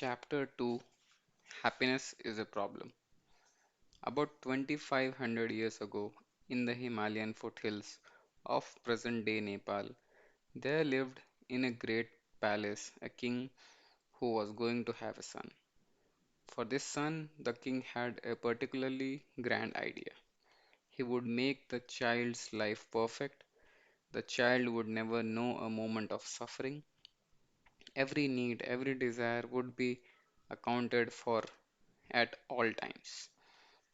Chapter 2. Happiness is a Problem. About 2500 years ago, in the Himalayan foothills of present day Nepal, there lived in a great palace a king who was going to have a son. For this son, the king had a particularly grand idea. He would make the child's life perfect. The child would never know a moment of suffering. Every need, every desire would be accounted for at all times.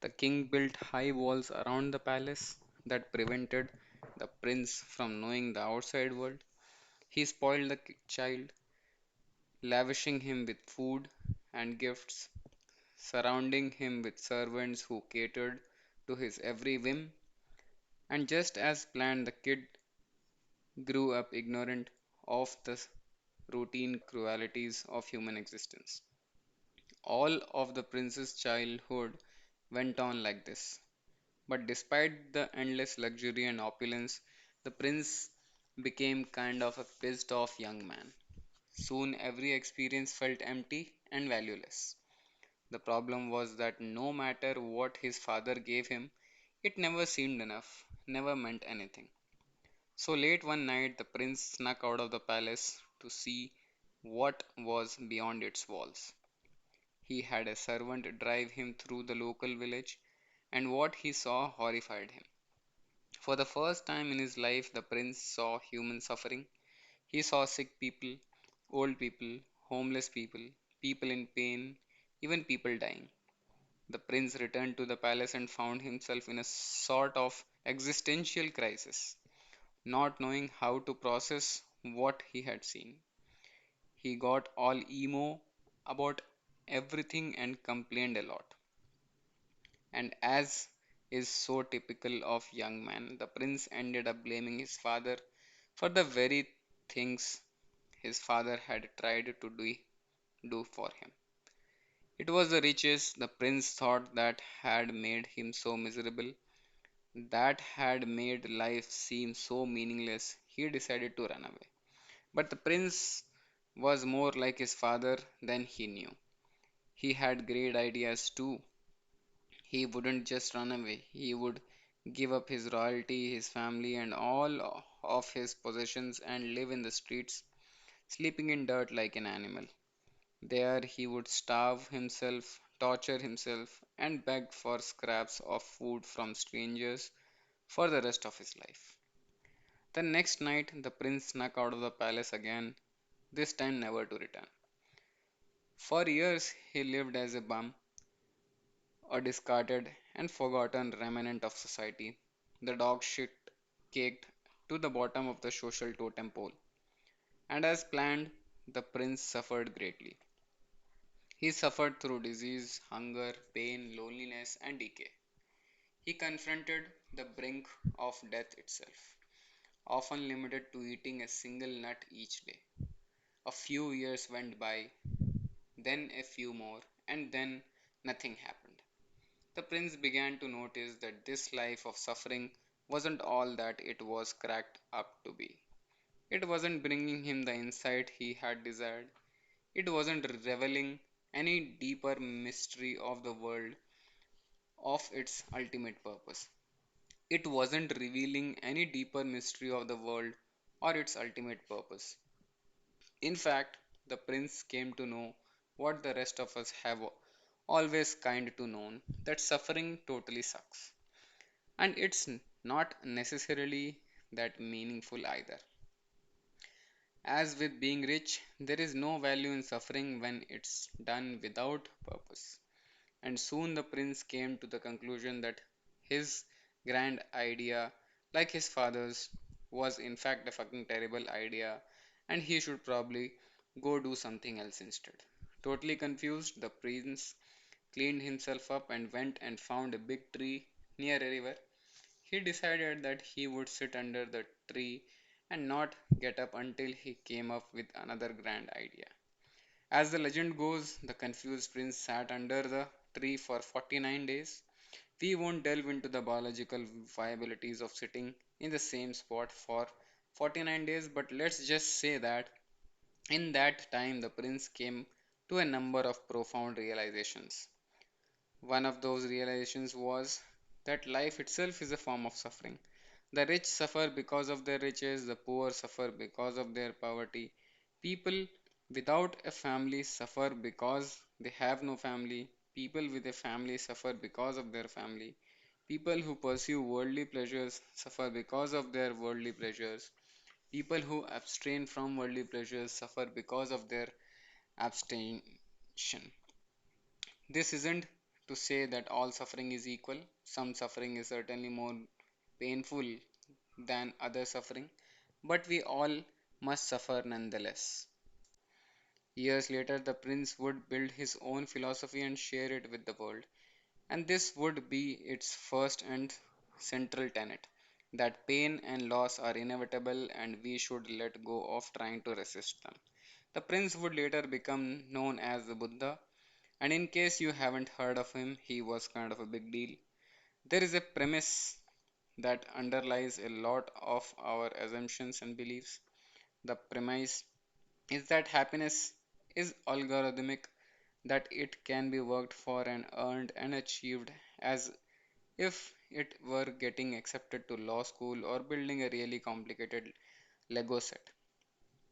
The king built high walls around the palace that prevented the prince from knowing the outside world. He spoiled the child, lavishing him with food and gifts, surrounding him with servants who catered to his every whim. And just as planned, the kid grew up ignorant of the routine cruelties of human existence. All of the prince's childhood went on like this. But despite the endless luxury and opulence, the prince became kind of a pissed off young man. Soon every experience felt empty and valueless. The problem was that no matter what his father gave him, it never seemed enough, never meant anything. So late one night, the prince snuck out of the palace to see what was beyond its walls. He had a servant drive him through the local village, and what he saw horrified him. For the first time in his life, the prince saw human suffering. He saw sick people, old people, homeless people, people in pain, even people dying. The prince returned to the palace and found himself in a sort of existential crisis, not knowing how to process what he had seen. He got all emo about everything and complained a lot. And as is so typical of young men, the prince ended up blaming his father for the very things his father had tried to do for him. It was the riches the prince thought that had made him so miserable, that had made life seem so meaningless. He decided to run away. But the prince was more like his father than he knew. He had great ideas too. He wouldn't just run away, he would give up his royalty, his family, and all of his possessions and live in the streets, sleeping in dirt like an animal. There he would starve himself, torture himself, and beg for scraps of food from strangers for the rest of his life. The next night, the prince snuck out of the palace again, this time never to return. For years, he lived as a bum, a discarded and forgotten remnant of society, the dog shit caked to the bottom of the social totem pole. And as planned, the prince suffered greatly. He suffered through disease, hunger, pain, loneliness, and decay. He confronted the brink of death itself, often limited to eating a single nut each day. A few years went by, then a few more, and then nothing happened. The prince began to notice that this life of suffering wasn't all that it was cracked up to be. It wasn't bringing him the insight he had desired. It wasn't revealing any deeper mystery of the world of its ultimate purpose. It wasn't revealing any deeper mystery of the world or its ultimate purpose. In fact, the prince came to know what the rest of us have always kind to known, that suffering totally sucks. And it's not necessarily that meaningful either. As with being rich, there is no value in suffering when it's done without purpose. And soon the prince came to the conclusion that his grand idea, like his father's, was in fact a fucking terrible idea, and he should probably go do something else instead. Totally confused, the prince cleaned himself up and went and found a big tree near a river. He decided that he would sit under the tree and not get up until he came up with another grand idea. As the legend goes, the confused prince sat under the tree for 49 days. We won't delve into the biological viabilities of sitting in the same spot for 49 days, but let's just say that in that time the prince came to a number of profound realizations. One of those realizations was that life itself is a form of suffering. The rich suffer because of their riches, the poor suffer because of their poverty. People without a family suffer because they have no family. People with a family suffer because of their family. People who pursue worldly pleasures suffer because of their worldly pleasures. People who abstain from worldly pleasures suffer because of their abstention. This isn't to say that all suffering is equal. Some suffering is certainly more painful than other suffering, but we all must suffer nonetheless. Years later, the prince would build his own philosophy and share it with the world, and this would be its first and central tenet, that pain and loss are inevitable and we should let go of trying to resist them. The prince would later become known as the Buddha, and in case you haven't heard of him, he was kind of a big deal. There is a premise that underlies a lot of our assumptions and beliefs. The premise is that happiness is algorithmic, that it can be worked for and earned and achieved as if it were getting accepted to law school or building a really complicated Lego set.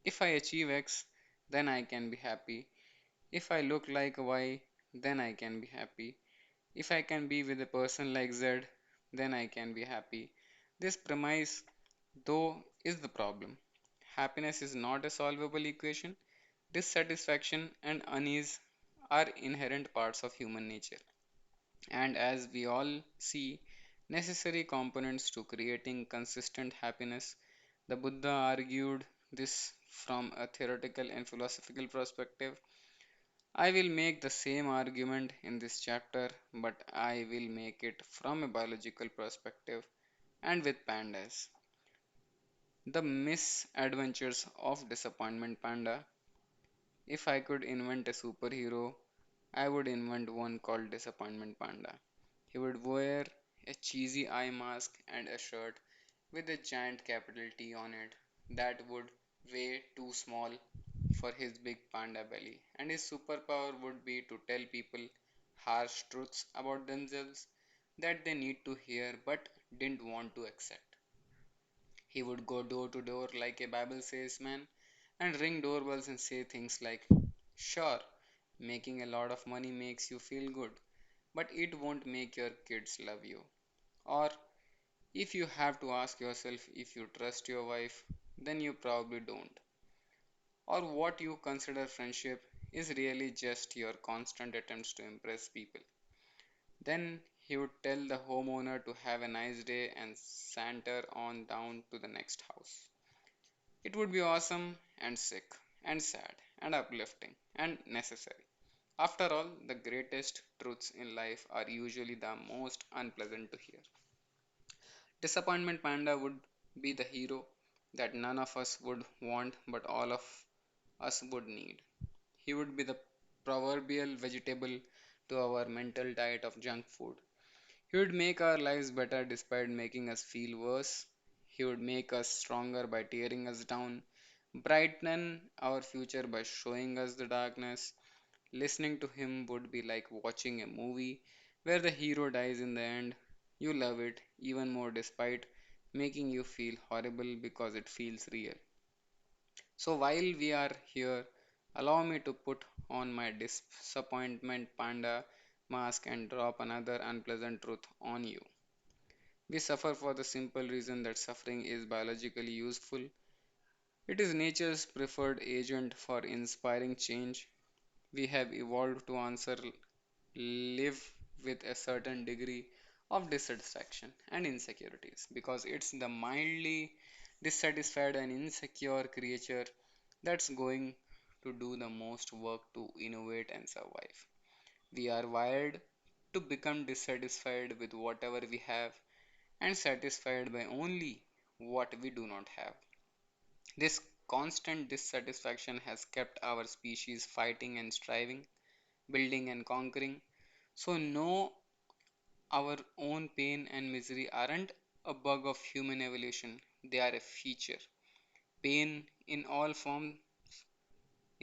If I achieve X, then I can be happy. If I look like Y, then I can be happy. If I can be with a person like Z, then I can be happy. This premise, though, is the problem. Happiness is not a solvable equation. Dissatisfaction and unease are inherent parts of human nature, and as we all see, necessary components to creating consistent happiness. The Buddha argued this from a theoretical and philosophical perspective. I will make the same argument in this chapter, but I will make it from a biological perspective and with pandas. The misadventures of disappointment panda. If I could invent a superhero, I would invent one called Disappointment Panda. He would wear a cheesy eye mask and a shirt with a giant capital T on it that would weigh too small for his big panda belly, and his superpower would be to tell people harsh truths about themselves that they need to hear but didn't want to accept. He would go door to door like a Bible salesman and ring doorbells and say things like, "Sure, making a lot of money makes you feel good, but it won't make your kids love you." Or, if you have to ask yourself if you trust your wife, then you probably don't. Or what you consider friendship is really just your constant attempts to impress people. Then he would tell the homeowner to have a nice day and saunter on down to the next house. It would be awesome and sick and sad and uplifting and necessary. After all, the greatest truths in life are usually the most unpleasant to hear. Disappointment Panda would be the hero that none of us would want but all of us would need. He would be the proverbial vegetable to our mental diet of junk food. He would make our lives better despite making us feel worse. He would make us stronger by tearing us down, brighten our future by showing us the darkness. Listening to him would be like watching a movie where the hero dies in the end. You love it even more despite making you feel horrible because it feels real. So while we are here, allow me to put on my disappointment panda mask and drop another unpleasant truth on you. We suffer for the simple reason that suffering is biologically useful. It is nature's preferred agent for inspiring change. We have evolved to answer live with a certain degree of dissatisfaction and insecurities because it's the mildly dissatisfied and insecure creature that's going to do the most work to innovate and survive. We are wired to become dissatisfied with whatever we have and satisfied by only what we do not have. This constant dissatisfaction has kept our species fighting and striving, building and conquering. So, no, our own pain and misery aren't a bug of human evolution, they are a feature. Pain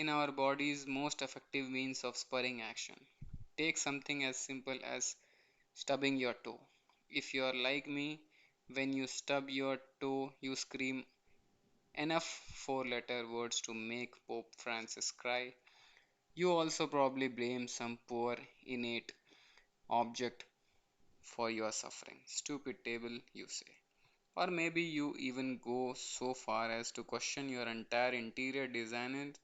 in our body's most effective means of spurring action. Take something as simple as stubbing your toe. If you are like me, when you stub your toe, you scream enough four-letter words to make Pope Francis cry. You also probably blame some poor innate object for your suffering. Stupid table, you say. Or maybe you even go so far as to question your entire interior design and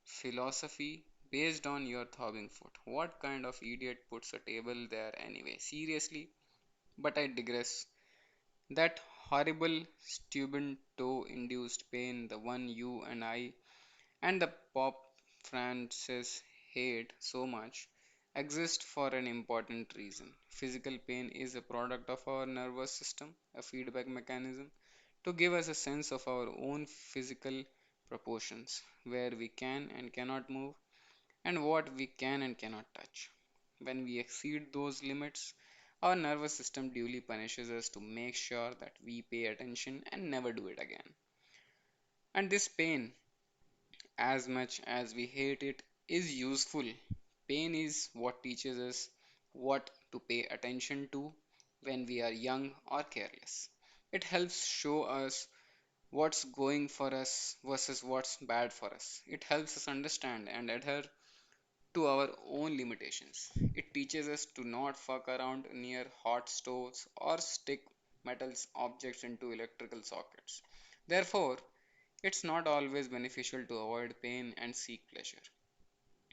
philosophy based on your throbbing foot. What kind of idiot puts a table there anyway? Seriously? But I digress. That horrible stubborn toe induced pain, the one you and I and the Pope Francis hate so much, exists for an important reason. Physical pain is a product of our nervous system, a feedback mechanism to give us a sense of our own physical proportions, where we can and cannot move, and what we can and cannot touch. When we exceed those limits, our nervous system duly punishes us to make sure that we pay attention and never do it again. And this pain, as much as we hate it, is useful. Pain is what teaches us what to pay attention to when we are young or careless. It helps show us what's going for us versus what's bad for us. It helps us understand and adhere to our own limitations. It teaches us to not fuck around near hot stoves or stick metal objects into electrical sockets. Therefore, it's not always beneficial to avoid pain and seek pleasure,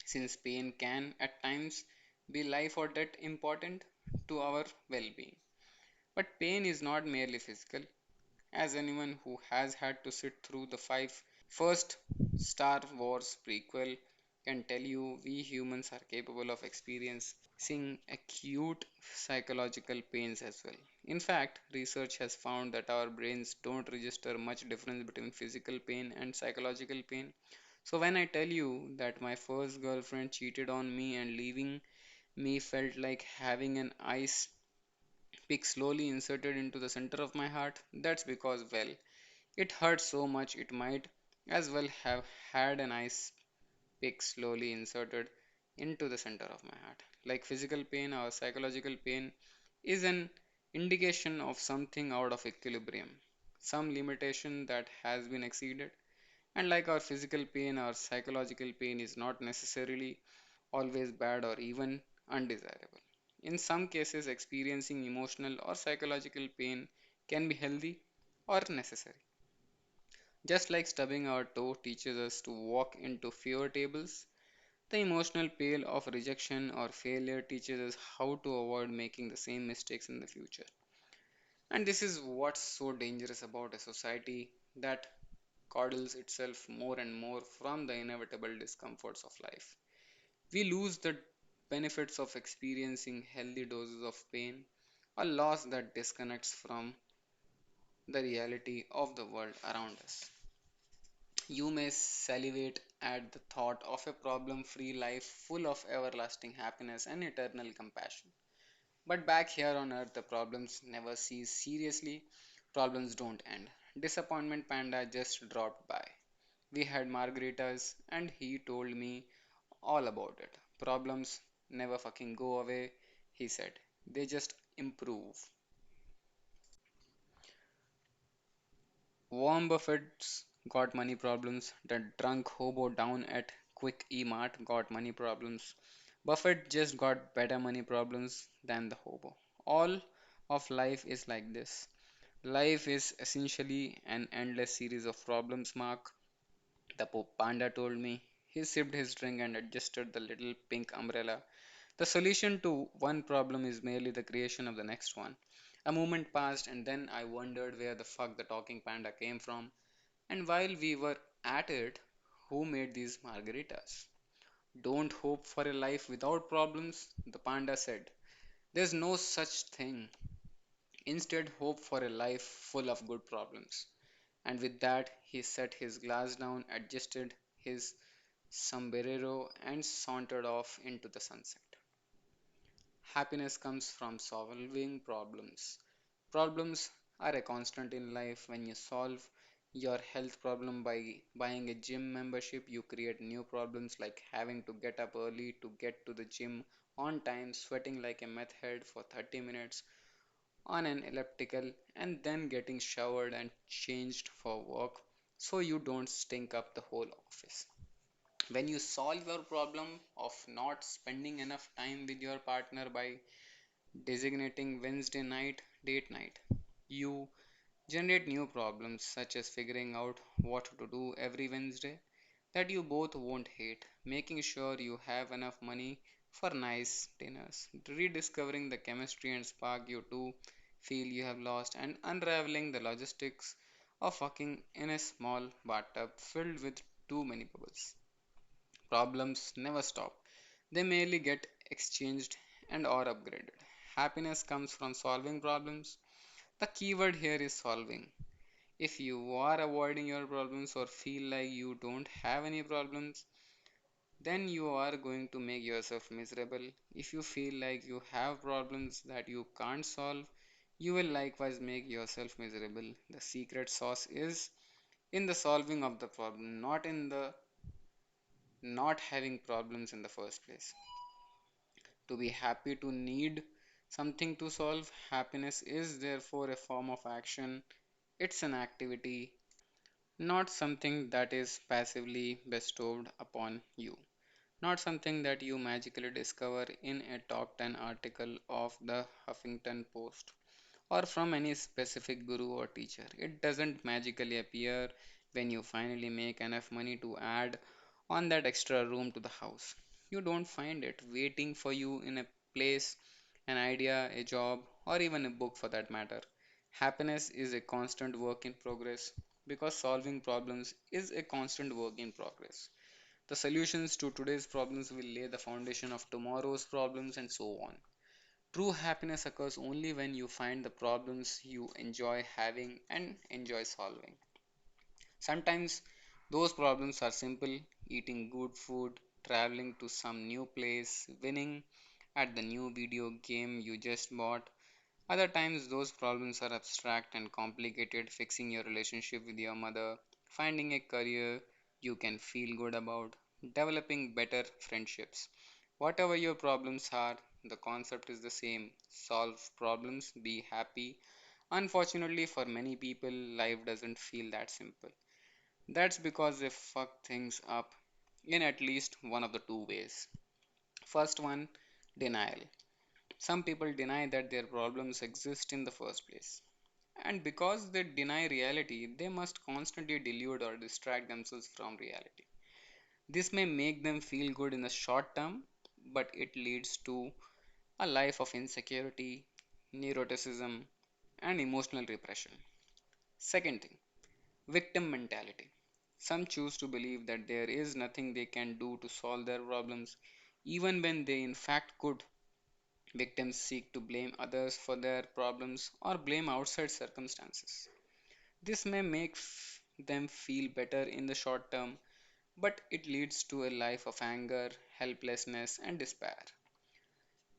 since pain can at times be life or death important to our well being. But pain is not merely physical, as anyone who has had to sit through the five first Star Wars prequel can tell you, we humans are capable of experiencing acute psychological pains as well. In fact, research has found that our brains don't register much difference between physical pain and psychological pain. So when I tell you that my first girlfriend cheated on me and leaving me felt like having an ice pick slowly inserted into the center of my heart, that's because, well, it hurt so much it might as well have had an ice pick slowly inserted into the center of my heart. Like physical pain or psychological pain is an indication of something out of equilibrium, some limitation that has been exceeded. And like our physical pain, our psychological pain is not necessarily always bad or even undesirable. In some cases, experiencing emotional or psychological pain can be healthy or necessary. Just like stubbing our toe teaches us to walk into fewer tables, the emotional pain of rejection or failure teaches us how to avoid making the same mistakes in the future. And this is what's so dangerous about a society that coddles itself more and more from the inevitable discomforts of life. We lose the benefits of experiencing healthy doses of pain, a loss that disconnects from the reality of the world around us. You may salivate at the thought of a problem free life full of everlasting happiness and eternal compassion. But back here on earth, the problems never cease. Seriously, problems don't end. Disappointment Panda just dropped by. We had margaritas, and he told me all about it. Problems never fucking go away, he said. They just improve. Warren Buffett's got money problems. The drunk hobo down at Quick E Mart got money problems. Buffett just got better money problems than the hobo. All of life is like this. Life is essentially an endless series of problems, Mark. The panda told me. He sipped his drink and adjusted the little pink umbrella. The solution to one problem is merely the creation of the next one. A moment passed, and then I wondered where the fuck the talking panda came from. And while we were at it, who made these margaritas? Don't hope for a life without problems, the panda said. There's no such thing. Instead, hope for a life full of good problems. And with that, he set his glass down, adjusted his sombrero, and sauntered off into the sunset. Happiness comes from solving problems. Problems are a constant in life. When you solve your health problem by buying a gym membership. You create new problems like having to get up early to get to the gym on time, sweating like a meth head for 30 minutes on an elliptical, and then getting showered and changed for work so you don't stink up the whole office. When you solve your problem of not spending enough time with your partner by designating Wednesday night date night, you generate new problems such as figuring out what to do every Wednesday that you both won't hate, making sure you have enough money for nice dinners, rediscovering the chemistry and spark you two feel you have lost, and unraveling the logistics of fucking in a small bathtub filled with too many bubbles. Problems never stop. They merely get exchanged and or upgraded. Happiness comes from solving problems. The keyword here is solving. If you are avoiding your problems or feel like you don't have any problems, then you are going to make yourself miserable. If you feel like you have problems that you can't solve, you will likewise make yourself miserable. The secret sauce is in the solving of the problem, not in the not having problems in the first place. To be happy to need something to solve, happiness is therefore a form of action. It's an activity, not something that is passively bestowed upon you. Not something that you magically discover in a top 10 article of the Huffington Post or from any specific guru or teacher. It doesn't magically appear when you finally make enough money to add on that extra room to the house. You don't find it waiting for you in a place, an idea, a job, or even a book for that matter. Happiness is a constant work in progress because solving problems is a constant work in progress. The solutions to today's problems will lay the foundation of tomorrow's problems and so on. True happiness occurs only when you find the problems you enjoy having and enjoy solving. Sometimes those problems are simple: eating good food, traveling to some new place, winning at the new video game you just bought. Other times, those problems are abstract and complicated: fixing your relationship with your mother, finding a career you can feel good about, developing better friendships. Whatever your problems are, the concept is the same: solve problems, be happy. Unfortunately, for many people, life doesn't feel that simple. That's because they fuck things up in at least one of the two ways. First one, denial. Some people deny that their problems exist in the first place. And because they deny reality, they must constantly delude or distract themselves from reality. This may make them feel good in the short term, but it leads to a life of insecurity, neuroticism, and emotional repression. Second thing, victim mentality. Some choose to believe that there is nothing they can do to solve their problems, even when they in fact could. Victims seek to blame others for their problems or blame outside circumstances. This may make them feel better in the short term, but it leads to a life of anger, helplessness, and despair.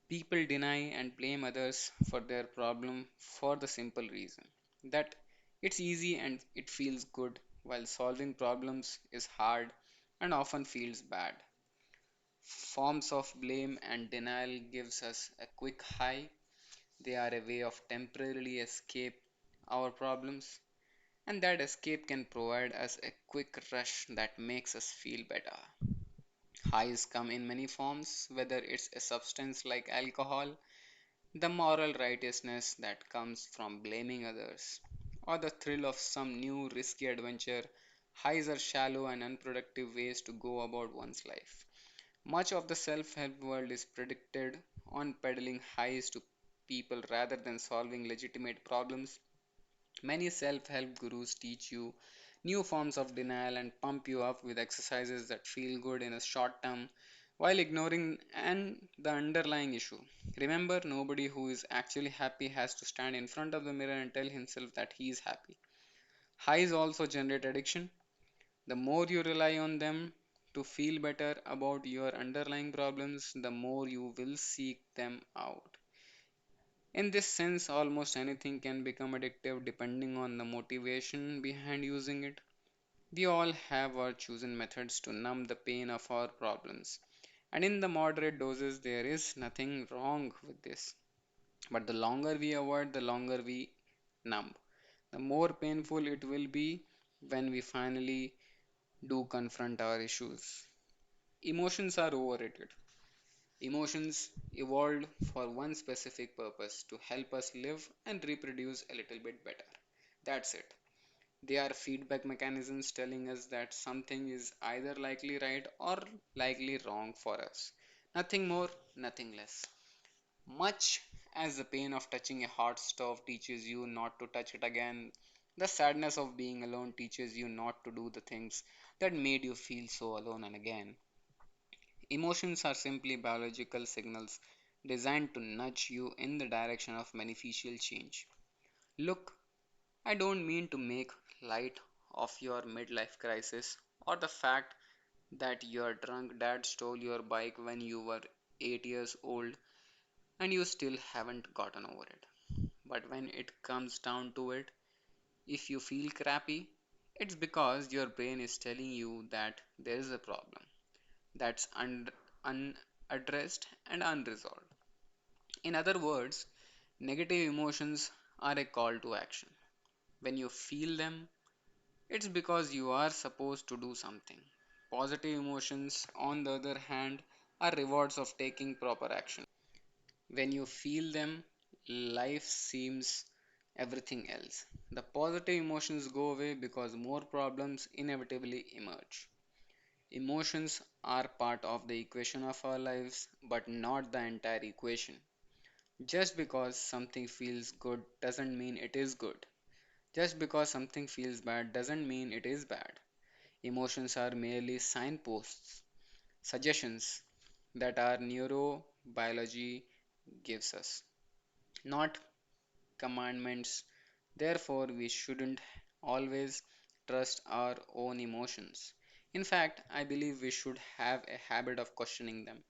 People deny and blame others for their problem for the simple reason that it's easy and it feels good, while solving problems is hard and often feels bad. Forms of blame and denial gives us a quick high. They are a way of temporarily escape our problems, and that escape can provide us a quick rush that makes us feel better. Highs come in many forms, whether it's a substance like alcohol, the moral righteousness that comes from blaming others, or the thrill of some new risky adventure. Highs are shallow and unproductive ways to go about one's life. Much of the self help world is predicated on peddling highs to people rather than solving legitimate problems. Many self help gurus teach you new forms of denial and pump you up with exercises that feel good in a short term while ignoring the underlying issue. Remember, nobody who is actually happy has to stand in front of the mirror and tell himself that he is happy. Highs also generate addiction. The more you rely on them to feel better about your underlying problems, the more you will seek them out. In this sense, almost anything can become addictive depending on the motivation behind using it. We all have our chosen methods to numb the pain of our problems. And in the moderate doses, there is nothing wrong with this. But the longer we avoid, the longer we numb, the more painful it will be when we finally do confront our issues. Emotions are overrated. Emotions evolved for one specific purpose to help us live and reproduce a little bit better. That's it. They are feedback mechanisms telling us that something is either likely right or likely wrong for us. Nothing more, nothing less. Much as the pain of touching a hot stove teaches you not to touch it again, the sadness of being alone teaches you not to do the things that made you feel so alone and again. Emotions are simply biological signals designed to nudge you in the direction of beneficial change. Look, I don't mean to make light of your midlife crisis or the fact that your drunk dad stole your bike when you were 8 years old and you still haven't gotten over it. But when it comes down to it, if you feel crappy, it's because your brain is telling you that there is a problem that's unaddressed and unresolved. In other words, negative emotions are a call to action. When you feel them, it's because you are supposed to do something. Positive emotions, on the other hand, are rewards of taking proper action. When you feel them, life seems everything else. The positive emotions go away because more problems inevitably emerge. Emotions are part of the equation of our lives, but not the entire equation. Just because something feels good doesn't mean it is good. Just because something feels bad doesn't mean it is bad. Emotions are merely signposts, suggestions that our neurobiology gives us, not commandments. Therefore, we shouldn't always trust our own emotions. In fact, I believe we should have a habit of questioning them.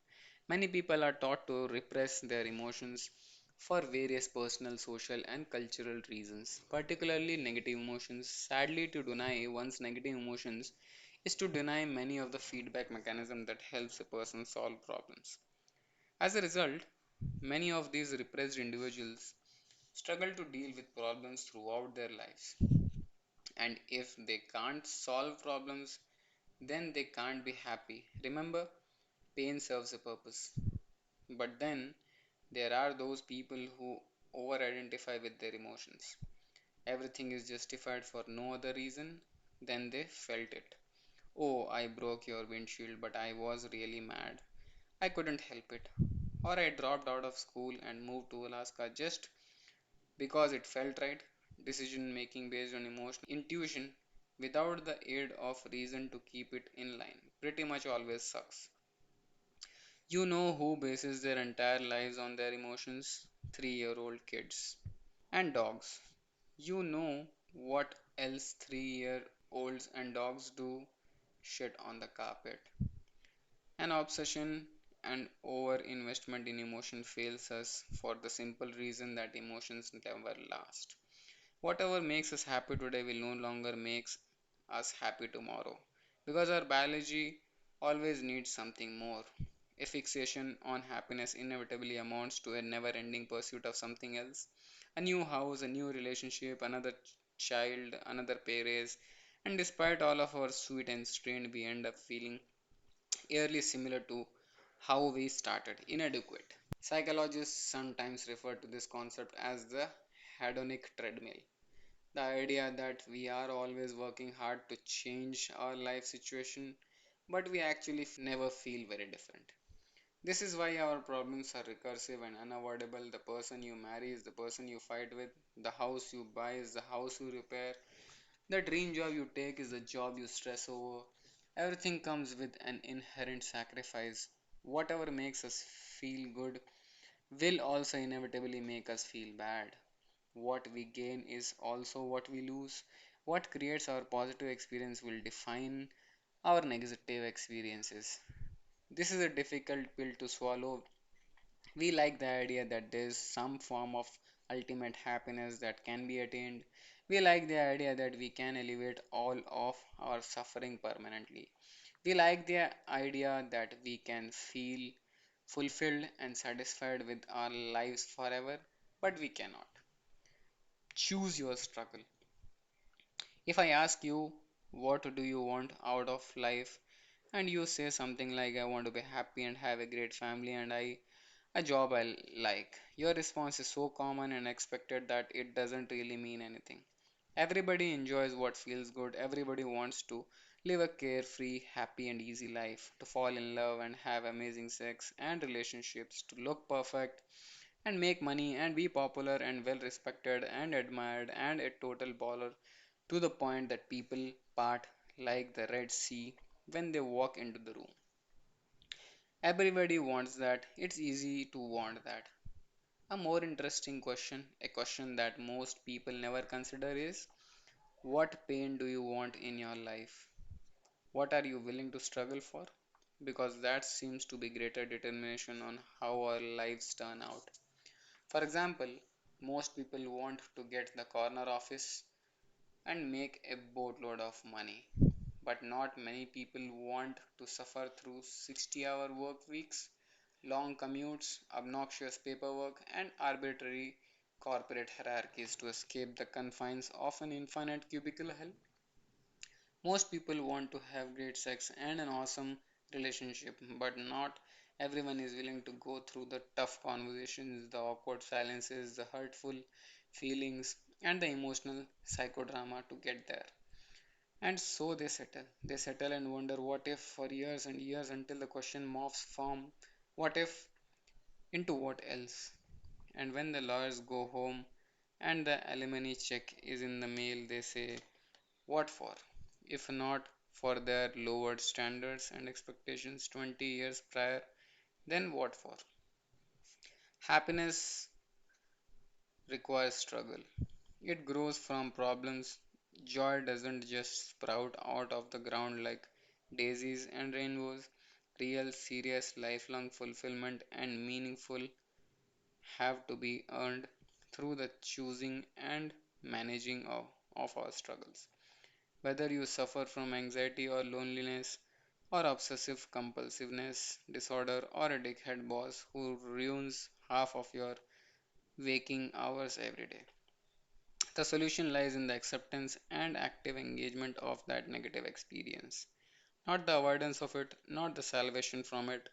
Many people are taught to repress their emotions for various personal, social, and cultural reasons, particularly negative emotions. Sadly, to deny one's negative emotions is to deny many of the feedback mechanisms that helps a person solve problems. As a result, many of these repressed individuals struggle to deal with problems throughout their lives. And if they can't solve problems, then they can't be happy. Remember, pain serves a purpose. But then there are those people who over identify with their emotions. Everything is justified for no other reason than they felt it. Oh, I broke your windshield, but I was really mad. I couldn't help it. Or I dropped out of school and moved to Alaska just because it felt right. Decision making based on emotional intuition without the aid of reason to keep it in line pretty much always sucks. You know who bases their entire lives on their emotions? 3-year-old kids and dogs. You know what else 3-year olds and dogs do? Shit on the carpet. An obsession and over investment in emotion fails us for the simple reason that emotions never last. Whatever makes us happy today will no longer make us happy tomorrow because our biology always needs something more. A fixation on happiness inevitably amounts to a never ending pursuit of something else. A new house, a new relationship, another child, another pay raise, and despite all of our sweet and strain, we end up feeling eerily similar to how we started, inadequate. Psychologists sometimes refer to this concept as the hedonic treadmill. The idea that we are always working hard to change our life situation, but we actually never feel very different. This is why our problems are recursive and unavoidable. The person you marry is the person you fight with, the house you buy is the house you repair, the dream job you take is the job you stress over. Everything comes with an inherent sacrifice. Whatever makes us feel good will also inevitably make us feel bad. What we gain is also what we lose. What creates our positive experience will define our negative experiences. This is a difficult pill to swallow We like the idea that there's some form of ultimate happiness that can be attained. We like the idea that we can elevate all of our suffering permanently. We like the idea that we can feel fulfilled and satisfied with our lives forever, but we cannot. Choose your struggle. If I ask you, what do you want out of life? And you say something like, I want to be happy and have a great family and a job I like. Your response is so common and expected that it doesn't really mean anything. Everybody enjoys what feels good. Everybody wants to live a carefree, happy, and easy life, to fall in love and have amazing sex and relationships, to look perfect and make money and be popular and well respected and admired and a total baller to the point that people part like the Red Sea when they walk into the room. Everybody wants that. It's easy to want that. A more interesting question, a question that most people never consider is, what pain do you want in your life? What are you willing to struggle for? Because that seems to be greater determination on how our lives turn out. For example, most people want to get the corner office and make a boatload of money. But not many people want to suffer through 60-hour work weeks, long commutes, obnoxious paperwork, and arbitrary corporate hierarchies to escape the confines of an infinite cubicle hell. Most people want to have great sex and an awesome relationship, but not everyone is willing to go through the tough conversations, the awkward silences, the hurtful feelings, and the emotional psychodrama to get there. And so they settle. They settle and wonder what if for years and years until the question morphs from what if into what else. And when the lawyers go home and the alimony check is in the mail, they say, what for? If not for their lowered standards and expectations 20 years prior, then what for? Happiness requires struggle. It grows from problems. Joy doesn't just sprout out of the ground like daisies and rainbows. Real, serious, lifelong fulfillment and meaningful have to be earned through the choosing and managing of our struggles. Whether you suffer from anxiety or loneliness, or obsessive compulsiveness disorder, or a dickhead boss who ruins half of your waking hours every day. The solution lies in the acceptance and active engagement of that negative experience, not the avoidance of it, not the salvation from it.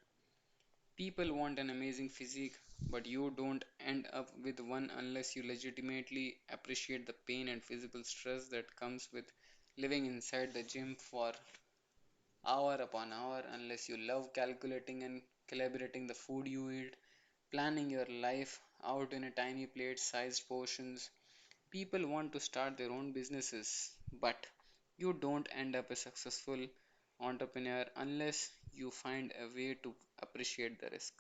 People want an amazing physique, but you don't end up with one unless you legitimately appreciate the pain and physical stress that comes with living inside the gym for hour upon hour, unless you love calculating and calibrating the food you eat, planning your life out in a tiny plate sized portions. People want to start their own businesses, but you don't end up a successful entrepreneur unless you find a way to appreciate the risk.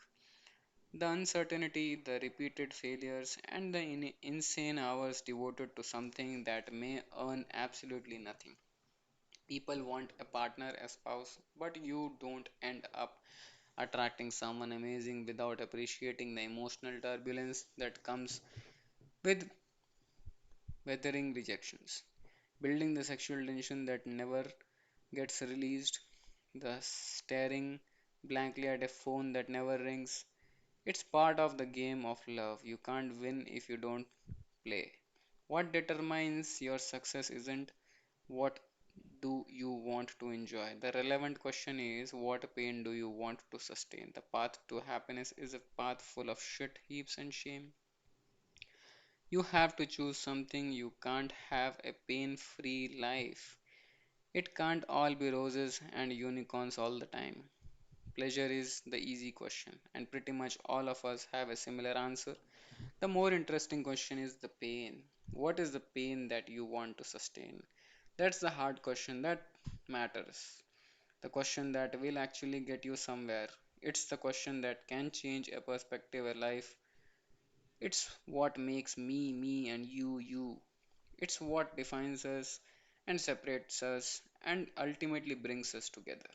The uncertainty, the repeated failures, and the insane hours devoted to something that may earn absolutely nothing. People want a partner, a spouse, but you don't end up attracting someone amazing without appreciating the emotional turbulence that comes with weathering rejections, building the sexual tension that never gets released, the staring blankly at a phone that never rings. It's part of the game of love. You can't win if you don't play. What determines your success isn't what do you want to enjoy. The relevant question is, what pain do you want to sustain? The path to happiness is a path full of shit heaps and shame. You have to choose something. You can't have a pain free life. It can't all be roses and unicorns all the time. Pleasure is the easy question, and pretty much all of us have a similar answer. The more interesting question is the pain. What is the pain that you want to sustain? That's the hard question that matters. The question that will actually get you somewhere. It's the question that can change a perspective, a life. It's what makes me, me, and you. It's what defines us and separates us and ultimately brings us together.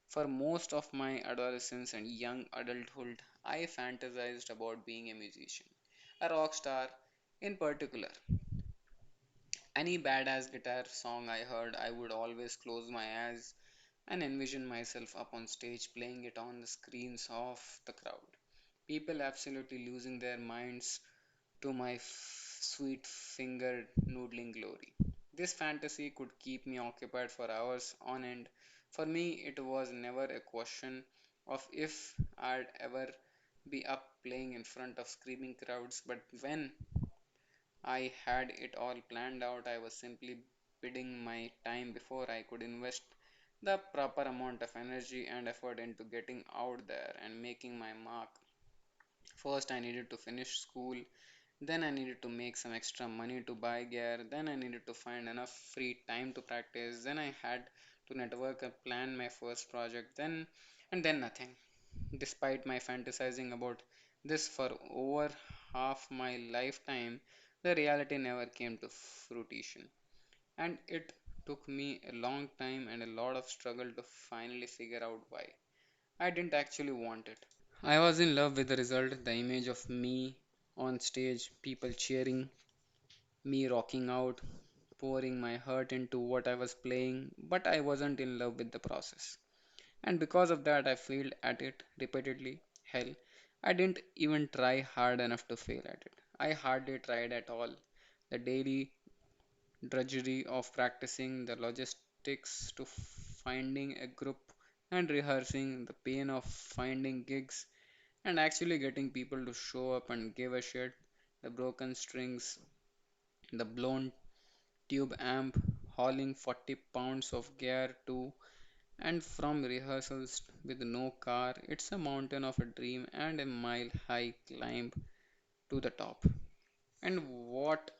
For most of my adolescence and young adulthood, I fantasized about being a musician, a rock star in particular. Any badass guitar song I heard, I would always close my eyes and envision myself up on stage playing it on the screens of the crowd. People absolutely losing their minds to my sweet fingered noodling glory. This fantasy could keep me occupied for hours on end. For me, it was never a question of if I'd ever be up playing in front of screaming crowds, but when I had it all planned out, I was simply biding my time before I could invest the proper amount of energy and effort into getting out there and making my mark. First, I needed to finish school, then I needed to make some extra money to buy gear. Then I needed to find enough free time to practice. Then I had to network and plan my first project. Then nothing. Despite my fantasizing about this for over half my lifetime, the reality never came to fruition. And it took me a long time and a lot of struggle to finally figure out why. I didn't actually want it. I was in love with the result, the image of me on stage, people cheering, me rocking out, pouring my heart into what I was playing, but I wasn't in love with the process. And because of that, I failed at it repeatedly. Hell, I didn't even try hard enough to fail at it. I hardly tried at all. The daily drudgery of practicing, the logistics to finding a group and rehearsing, the pain of finding gigs and actually getting people to show up and give a shit, the broken strings, the blown tube amp, hauling 40 pounds of gear to and from rehearsals with no car. It's a mountain of a dream and a mile high climb to the top. And what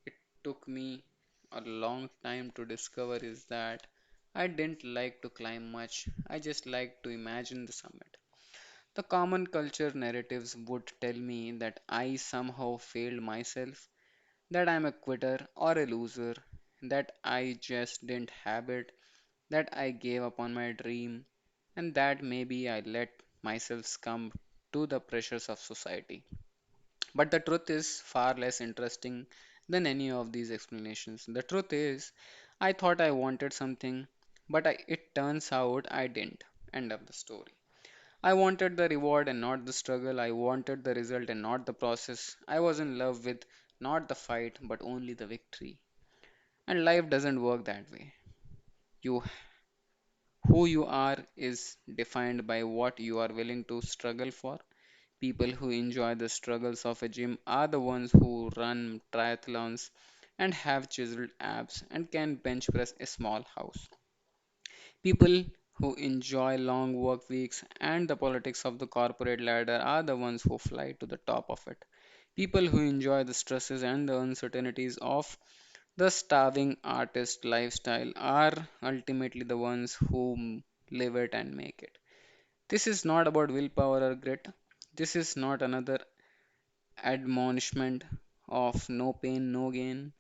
it took me a long time to discover is that I didn't like to climb much, I just liked to imagine the summit. The common culture narratives would tell me that I somehow failed myself, that I'm a quitter or a loser, that I just didn't have it, that I gave up on my dream, and that maybe I let myself succumb to the pressures of society. But the truth is far less interesting than any of these explanations. The truth is, I thought I wanted something, but it turns out I didn't. End of the story. I wanted the reward and not the struggle. I wanted the result and not the process. I was in love with not the fight, but only the victory. And life doesn't work that way. You Who you are is defined by what you are willing to struggle for. People who enjoy the struggles of a gym are the ones who run triathlons and have chiseled abs and can bench press a small house. People who enjoy long work weeks and the politics of the corporate ladder are the ones who fly to the top of it. People who enjoy the stresses and the uncertainties of the starving artist lifestyle are ultimately the ones who live it and make it. This is not about willpower or grit. This is not another admonishment of no pain, no gain.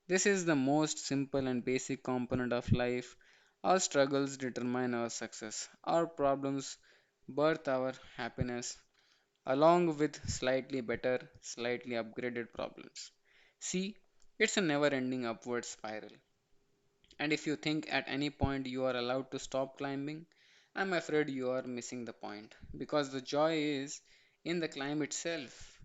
This is the most simple and basic component of life. Our struggles determine our success. Our problems birth our happiness, along with slightly better, slightly upgraded problems. See, it's a never ending upward spiral. And if you think at any point you are allowed to stop climbing, I'm afraid you are missing the point because the joy is in the climb itself.